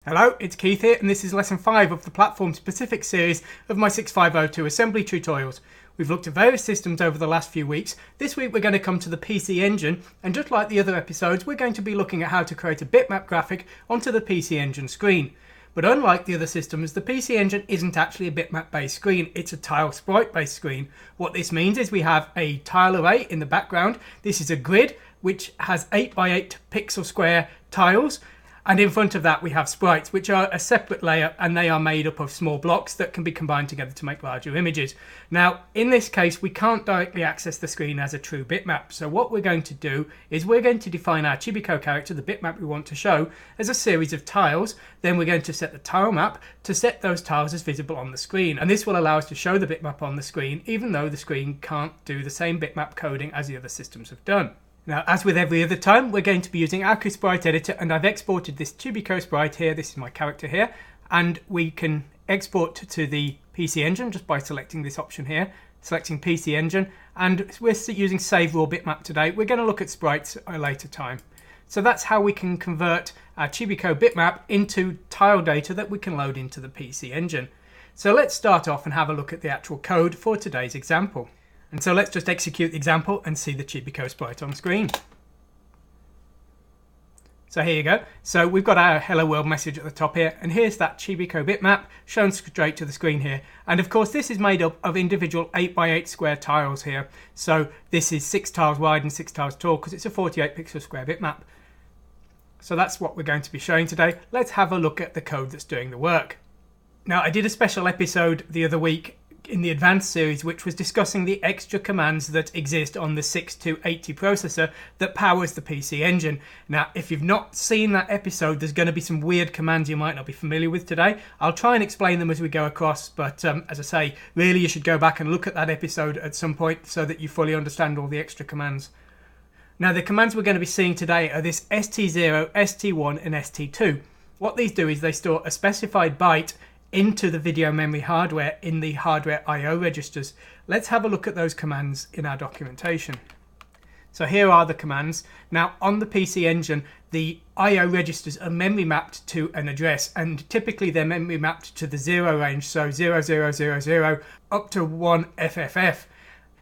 Hello, it's Keith here, and this is lesson 5 of the platform-specific series of my 6502 assembly tutorials. We've looked at various systems over the last few weeks. This week we're going to come to the PC Engine, and just like the other episodes, we're going to be looking at how to create a bitmap graphic onto the PC Engine screen. But unlike the other systems, the PC Engine isn't actually a bitmap-based screen, it's a tile sprite-based screen. What this means is we have a tile array in the background. This is a grid which has 8x8 pixel square tiles. And in front of that we have sprites, which are a separate layer, and they are made up of small blocks that can be combined together to make larger images. Now, in this case, we can't directly access the screen as a true bitmap. So what we're going to do is we're going to define our Chibiko character, the bitmap we want to show, as a series of tiles. Then we're going to set the tile map to set those tiles as visible on the screen. And this will allow us to show the bitmap on the screen, even though the screen can't do the same bitmap coding as the other systems have done. Now, as with every other time, we're going to be using our Sprite editor, and I've exported this Chibiko sprite here. This is my character here, and we can export to the PC Engine just by selecting this option here, selecting PC Engine, and we're using Save Raw Bitmap today. We're going to look at sprites at a later time. So that's how we can convert our Chibiko bitmap into tile data that we can load into the PC Engine. So let's start off and have a look at the actual code for today's example. And so let's just execute the example and see the Chibiko sprite on screen. So here you go. So we've got our hello world message at the top here, and here's that Chibiko bitmap shown straight to the screen here. And of course this is made up of individual 8x8 square tiles here. So this is 6 tiles wide and 6 tiles tall because it's a 48 pixel square bitmap. So that's what we're going to be showing today. Let's have a look at the code that's doing the work. Now, I did a special episode the other week in the advanced series which was discussing the extra commands that exist on the 6280 processor that powers the PC Engine. Now, if you've not seen that episode, there's going to be some weird commands you might not be familiar with today. I'll try and explain them as we go across, but as I say, really you should go back and look at that episode at some point so that you fully understand all the extra commands. Now, the commands we're going to be seeing today are this ST0, ST1 and ST2. What these do is they store a specified byte into the video memory hardware in the hardware I/O registers. Let's have a look at those commands in our documentation. So here are the commands. Now, on the PC Engine, the I/O registers are memory mapped to an address, and typically they're memory mapped to the 0 range, so 0000 up to 1FFF.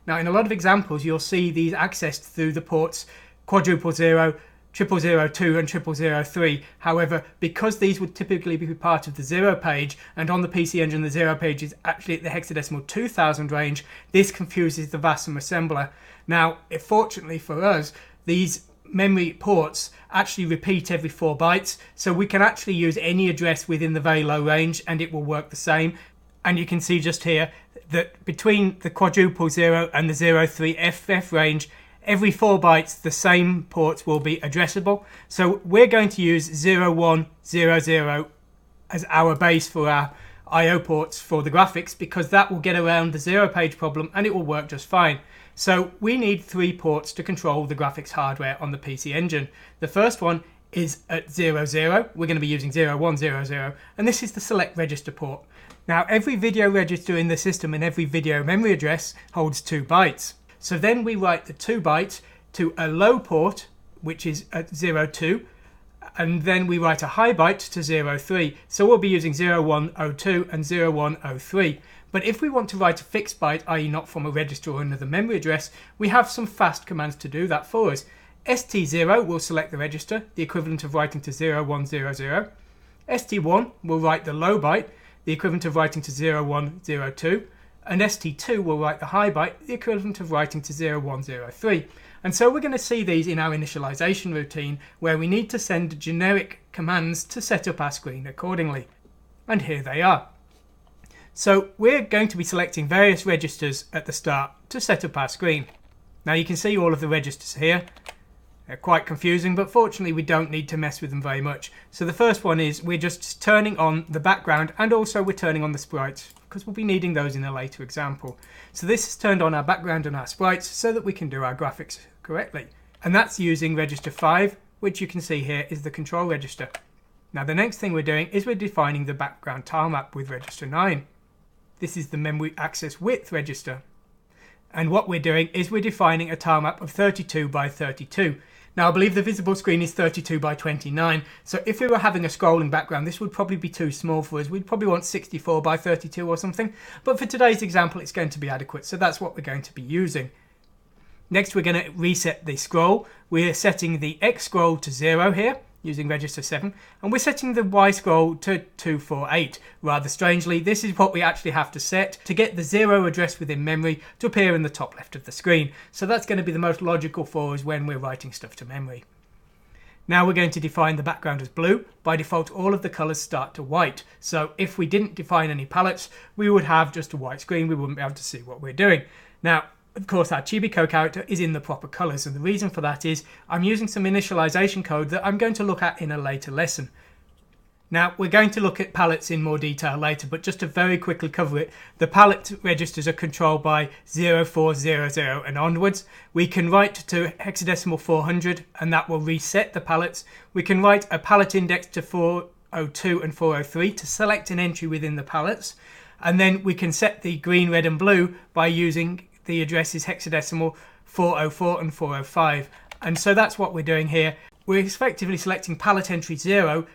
Now, in a lot of examples, you'll see these accessed through the ports quadruple 0, 0002 and 0003. However, because these would typically be part of the 0 page, and on the PC Engine the 0 page is actually at the hexadecimal 2000 range, this confuses the VASM assembler. Now, fortunately for us, these memory ports actually repeat every 4 bytes, so we can actually use any address within the very low range and it will work the same. And you can see just here that between the quadruple 0 and the 03FF range, every 4 bytes, the same ports will be addressable. So we're going to use 0100 as our base for our I/O ports for the graphics, because that will get around the 0 page problem and it will work just fine. So we need 3 ports to control the graphics hardware on the PC Engine. The first one is at 00. We're going to be using 0100, and this is the select register port. Now, every video register in the system and every video memory address holds 2 bytes. So then we write the 2 bytes to a low port, which is at 02, and then we write a high byte to 03. So we'll be using 0102 and 0103. But if we want to write a fixed byte, i.e. not from a register or another memory address, we have some fast commands to do that for us. ST0 will select the register, the equivalent of writing to 0100. ST1 will write the low byte, the equivalent of writing to 0102. And ST2 will write the high byte, the equivalent of writing to 0103. And so we're going to see these in our initialization routine, where we need to send generic commands to set up our screen accordingly. And here they are. So we're going to be selecting various registers at the start to set up our screen. Now you can see all of the registers here. They're quite confusing, but fortunately we don't need to mess with them very much. So the first one is we're just turning on the background, and also we're turning on the sprites, because we'll be needing those in a later example. So this has turned on our background and our sprites so that we can do our graphics correctly. And that's using register 5, which you can see here is the control register. Now the next thing we're doing is we're defining the background tile map with register 9. This is the memory access width register. And what we're doing is we're defining a tile map of 32 by 32. Now I believe the visible screen is 32 by 29, so if we were having a scrolling background this would probably be too small for us. We'd probably want 64 by 32 or something, but for today's example it's going to be adequate, so that's what we're going to be using. Next we're going to reset the scroll. We're setting the X scroll to 0 here using register 7, and we're setting the Y scroll to 248. Rather strangely, this is what we actually have to set to get the 0 address within memory to appear in the top left of the screen. So that's going to be the most logical for us when we're writing stuff to memory. Now we're going to define the background as blue. By default, all of the colors start to white. So if we didn't define any palettes, we would have just a white screen. We wouldn't be able to see what we're doing. Now, of course, our Chibiko character is in the proper colors, and the reason for that is I'm using some initialization code that I'm going to look at in a later lesson. Now, we're going to look at palettes in more detail later, but just to very quickly cover it, the palette registers are controlled by 0400 and onwards. We can write to hexadecimal 400 and that will reset the palettes. We can write a palette index to 402 and 403 to select an entry within the palettes, and then we can set the green, red and blue by using the addresses hexadecimal 404 and 405. And so that's what we're doing here. We're effectively selecting palette entry 0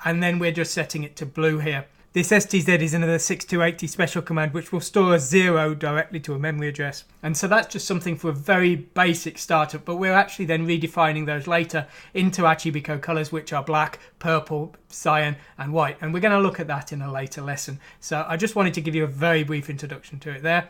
and then we're just setting it to blue here. This STZ is another 6280 special command which will store a 0 directly to a memory address. And so that's just something for a very basic startup, but we're actually then redefining those later into our Chibiko colors, which are black, purple, cyan and white. And we're going to look at that in a later lesson. So I just wanted to give you a very brief introduction to it there.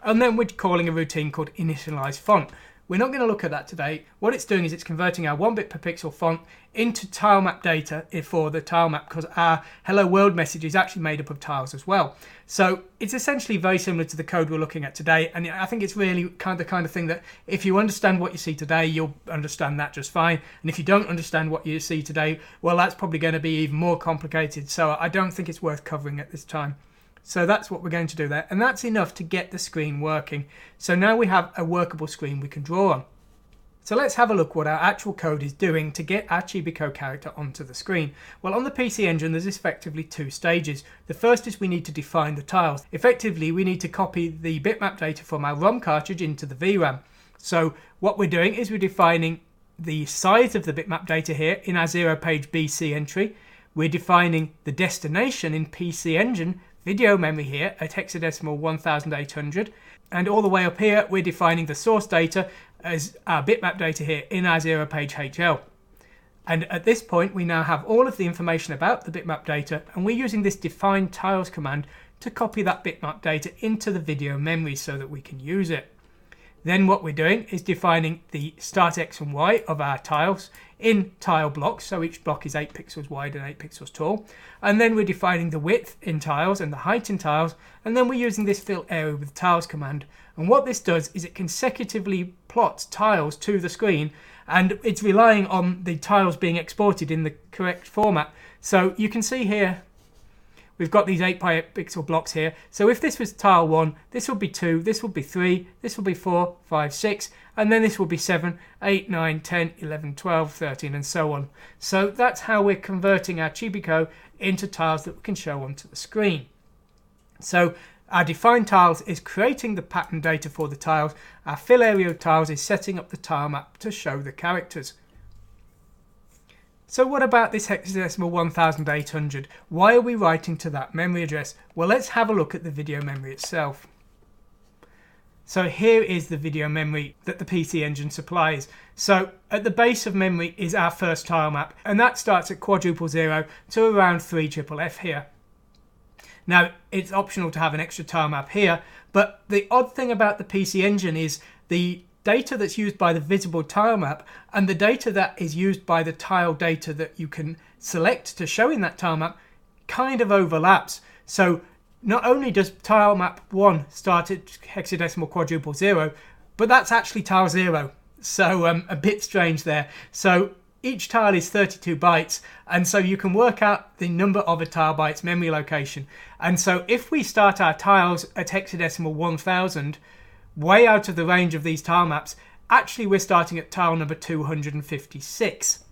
And then we're calling a routine called initialize font. We're not going to look at that today. What it's doing is it's converting our 1 bit per pixel font into tilemap data for the tilemap, because our hello world message is actually made up of tiles as well. So it's essentially very similar to the code we're looking at today, and I think it's really the kind of thing that if you understand what you see today, you'll understand that just fine. And if you don't understand what you see today, well, that's probably going to be even more complicated. So I don't think it's worth covering at this time. So that's what we're going to do there, and that's enough to get the screen working. So now we have a workable screen we can draw on. So let's have a look what our actual code is doing to get our Chibiko character onto the screen. Well, on the PC Engine there's effectively two stages. The first is we need to define the tiles. Effectively we need to copy the bitmap data from our ROM cartridge into the VRAM. So what we're doing is we're defining the size of the bitmap data here in our 0 page BC entry. We're defining the destination in PC Engine video memory here at hexadecimal 1800, and all the way up here we're defining the source data as our bitmap data here in our 0 page HL. And at this point we now have all of the information about the bitmap data, and we're using this define tiles command to copy that bitmap data into the video memory so that we can use it. Then what we're doing is defining the start X and Y of our tiles in tile blocks, so each block is 8 pixels wide and 8 pixels tall. And then we're defining the width in tiles and the height in tiles, and then we're using this fill area with tiles command. And what this does is it consecutively plots tiles to the screen, and it's relying on the tiles being exported in the correct format. So you can see here we've got these 8 by 8 pixel blocks here. So if this was tile 1, this would be 2, this would be 3, this would be 4, 5, 6, and then this will be 7, 8, 9, 10, 11, 12, 13, and so on. So that's how we're converting our Chibiko into tiles that we can show onto the screen. So our define tiles is creating the pattern data for the tiles. Our fill area of tiles is setting up the tile map to show the characters. So what about this hexadecimal 1800? Why are we writing to that memory address? Well, let's have a look at the video memory itself. So here is the video memory that the PC Engine supplies. So at the base of memory is our first tile map, and that starts at quadruple 0 to around 3FFF here. Now it's optional to have an extra tile map here, but the odd thing about the PC Engine is the data that's used by the visible tile map and the data that is used by the tile data that you can select to show in that tile map kind of overlaps. So not only does tile map 1 start at hexadecimal quadruple 0, but that's actually tile 0. So a bit strange there. So each tile is 32 bytes, and so you can work out the number of a tile by its memory location. And so if we start our tiles at hexadecimal 1000, way out of the range of these tile maps, actually we're starting at tile number 256.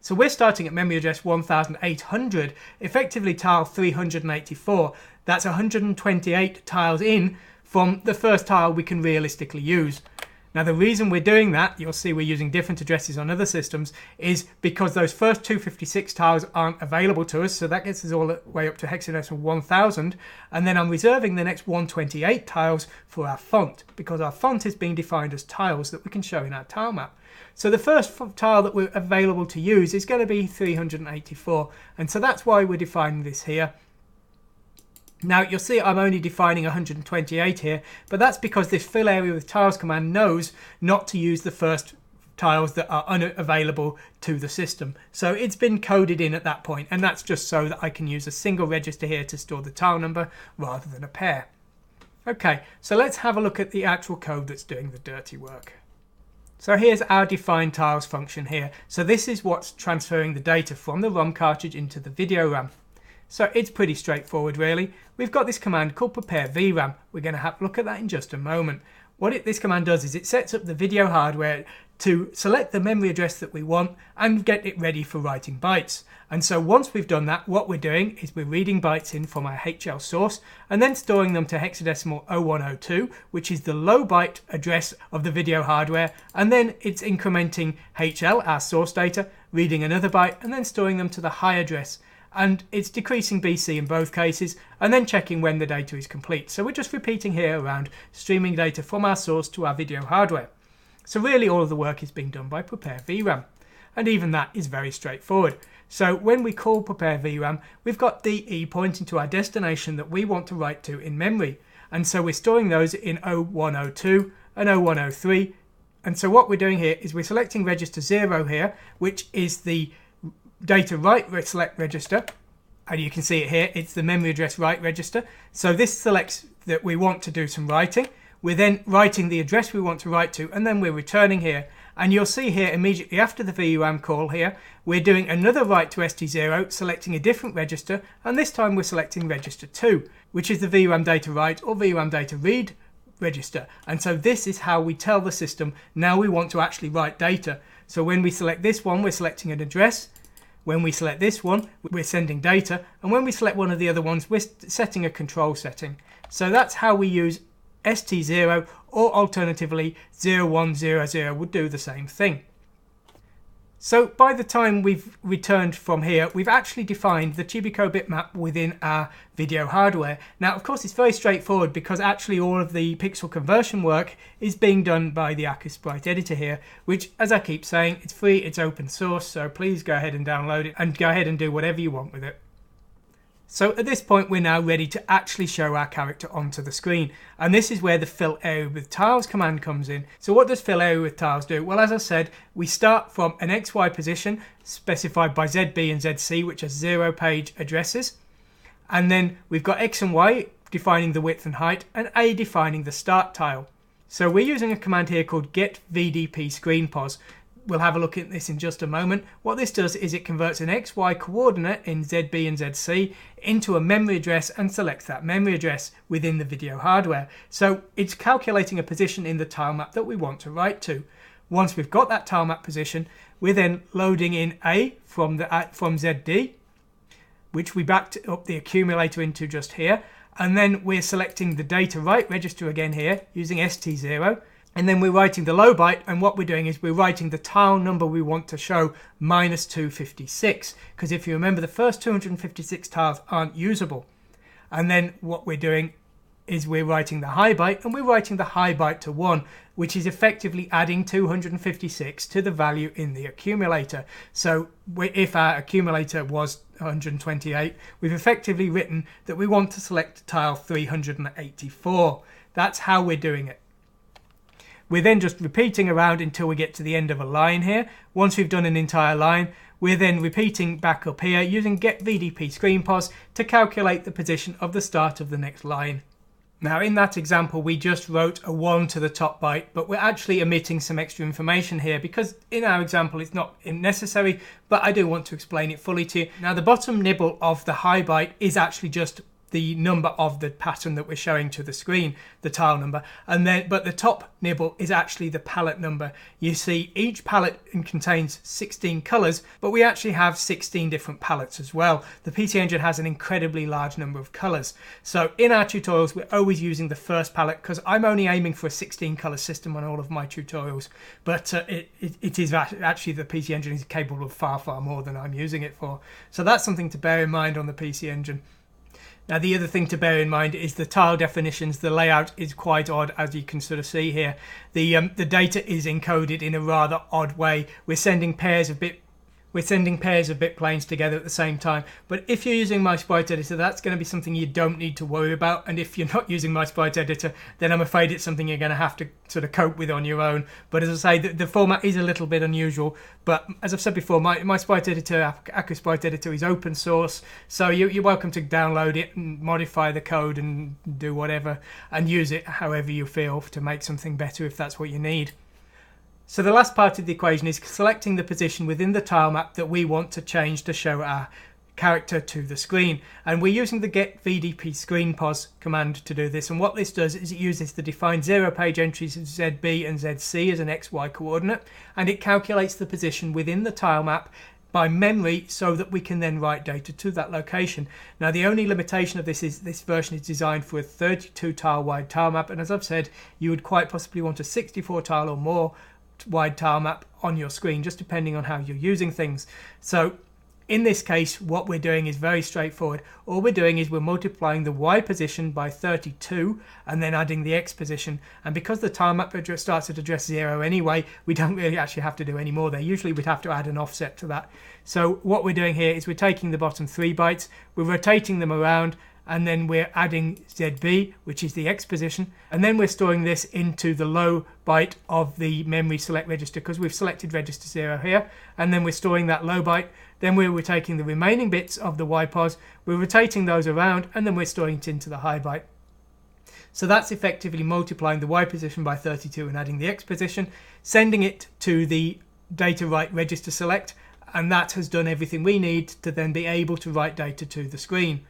So we're starting at memory address 1800, effectively tile 384. That's 128 tiles in from the first tile we can realistically use. Now the reason we're doing that, you'll see we're using different addresses on other systems, is because those first 256 tiles aren't available to us, so that gets us all the way up to hexadecimal 1000, and then I'm reserving the next 128 tiles for our font, because our font is being defined as tiles that we can show in our tile map. So the first tile that we're available to use is going to be 384, and so that's why we're defining this here. Now you'll see I'm only defining 128 here, but that's because this fill area with tiles command knows not to use the first tiles that are unavailable to the system. So it's been coded in at that point, and that's just so that I can use a single register here to store the tile number rather than a pair. Okay, so let's have a look at the actual code that's doing the dirty work. So here's our define tiles function here. So this is what's transferring the data from the ROM cartridge into the video RAM. So it's pretty straightforward really. We've got this command called prepare VRAM. We're going to have a look at that in just a moment. What this command does is it sets up the video hardware to select the memory address that we want and get it ready for writing bytes. And so once we've done that, what we're doing is we're reading bytes in from our HL source and then storing them to hexadecimal 0102, which is the low byte address of the video hardware, and then it's incrementing HL, our source data, reading another byte and then storing them to the high address. And it's decreasing BC in both cases and then checking when the data is complete. So we're just repeating here around streaming data from our source to our video hardware. So really all of the work is being done by prepare VRAM, and even that is very straightforward. So when we call prepare VRAM, we've got DE pointing to our destination that we want to write to in memory, and so we're storing those in 0102 and 0103. And so what we're doing here is we're selecting register 0 here, which is the data write select register, and you can see it here, it's the memory address write register. So this selects that we want to do some writing. We're then writing the address we want to write to, and then we're returning here. And you'll see here immediately after the VRAM call here, we're doing another write to ST0, selecting a different register, and this time we're selecting register 2, which is the VRAM data write or VRAM data read register. And so this is how we tell the system now we want to actually write data. So when we select this one, we're selecting an address. When we select this one, we're sending data, and when we select one of the other ones, we're setting a control setting. So that's how we use ST0, or alternatively 0100 would do the same thing. So by the time we've returned from here, we've actually defined the Chibiko bitmap within our video hardware. Now, of course, it's very straightforward because actually all of the pixel conversion work is being done by the Sprite editor here, which, as I keep saying, it's free, it's open source, so please go ahead and download it and go ahead and do whatever you want with it. So at this point, we're now ready to actually show our character onto the screen. And this is where the fill area with tiles command comes in. So what does fill area with tiles do? Well, as I said, we start from an XY position specified by ZB and ZC, which are 0 page addresses. And then we've got X and Y defining the width and height, and A defining the start tile. So we're using a command here called get VDP screen pos. We'll have a look at this in just a moment. What this does is it converts an XY coordinate in ZB and ZC into a memory address and selects that memory address within the video hardware. So it's calculating a position in the tile map that we want to write to. Once we've got that tile map position, we're then loading in A from ZD, which we backed up the accumulator into just here. And then we're selecting the data write register again here using ST0. And then we're writing the low byte, and what we're doing is we're writing the tile number we want to show minus 256, because if you remember, the first 256 tiles aren't usable. And then what we're doing is we're writing the high byte, and we're writing the high byte to 1, which is effectively adding 256 to the value in the accumulator. So if our accumulator was 128, we've effectively written that we want to select tile 384. That's how we're doing it. We're then just repeating around until we get to the end of a line here. Once we've done an entire line, we're then repeating back up here using get VDP screen pos to calculate the position of the start of the next line. Now in that example, we just wrote a 1 to the top byte, but we're actually omitting some extra information here because in our example it's not necessary, but I do want to explain it fully to you. Now the bottom nibble of the high byte is actually just the number of the pattern that we're showing to the screen, the tile number, and then but the top nibble is actually the palette number. You see each palette contains 16 colors, but we actually have 16 different palettes as well. The PC Engine has an incredibly large number of colors. So in our tutorials we're always using the first palette because I'm only aiming for a 16 color system on all of my tutorials, but it is actually the PC Engine is capable of far more than I'm using it for. So that's something to bear in mind on the PC Engine. Now the other thing to bear in mind is the tile definitions. The layout is quite odd, as you can sort of see here. The data is encoded in a rather odd way. We're sending pairs of bit planes together at the same time. But if you're using my Sprite editor, that's going to be something you don't need to worry about. And if you're not using my Sprite editor, then I'm afraid it's something you're going to have to sort of cope with on your own. But as I say, the format is a little bit unusual. But as I've said before, my Sprite editor, Accu Sprite editor, is open source. So you're welcome to download it and modify the code and do whatever and use it however you feel to make something better if that's what you need. So the last part of the equation is selecting the position within the tile map that we want to change to show our character to the screen. And we're using the get VDP screen pos command to do this. And what this does is it uses the defined 0 page entries of ZB and ZC as an XY coordinate, and it calculates the position within the tile map by memory so that we can then write data to that location. Now the only limitation of this is this version is designed for a 32 tile wide tile map, and as I've said, you would quite possibly want a 64 tile or more wide tile map on your screen, just depending on how you're using things. So in this case, what we're doing is very straightforward. All we're doing is we're multiplying the Y position by 32 and then adding the X position. And because the tile map address starts at address 0 anyway, we don't really actually have to do any more there. Usually we'd have to add an offset to that. So what we're doing here is we're taking the bottom 3 bytes, we're rotating them around, and then we're adding ZB, which is the X position, and then we're storing this into the low byte of the memory select register because we've selected register 0 here, and then we're storing that low byte. Then we're taking the remaining bits of the Y pos, we're rotating those around, and then we're storing it into the high byte. So that's effectively multiplying the Y position by 32 and adding the X position, sending it to the data write register select, and that has done everything we need to then be able to write data to the screen.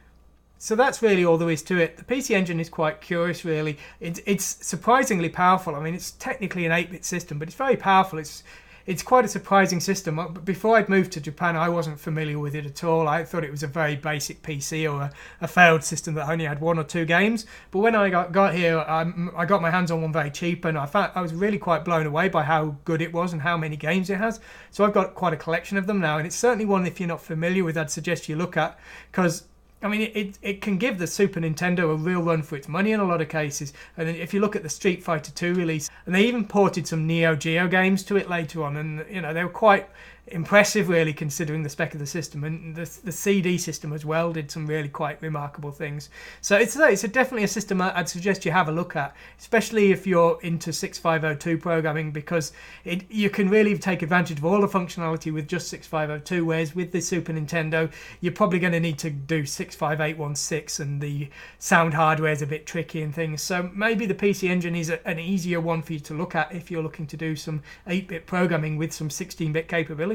So that's really all there is to it. The PC Engine is quite curious, really. It's surprisingly powerful. I mean, it's technically an 8-bit system, but it's very powerful. It's quite a surprising system. Before I'd moved to Japan, I wasn't familiar with it at all. I thought it was a very basic PC or a failed system that only had 1 or 2 games. But when I got here, I got my hands on one very cheap, and I was really quite blown away by how good it was and how many games it has. So I've got quite a collection of them now, and it's certainly one, if you're not familiar with, I'd suggest you look at, because I mean, it can give the Super Nintendo a real run for its money in a lot of cases. And if you look at the Street Fighter 2 release, and they even ported some Neo Geo games to it later on, and you know, they were quite impressive really considering the spec of the system, and the CD system as well did some really quite remarkable things. So it's definitely a system I'd suggest you have a look at, especially if you're into 6502 programming, because you can really take advantage of all the functionality with just 6502, whereas with the Super Nintendo you're probably going to need to do 65816 and the sound hardware is a bit tricky and things. So maybe the PC Engine is an easier one for you to look at if you're looking to do some 8-bit programming with some 16-bit capabilities.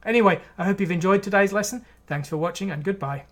Anyway, I hope you've enjoyed today's lesson. Thanks for watching and goodbye.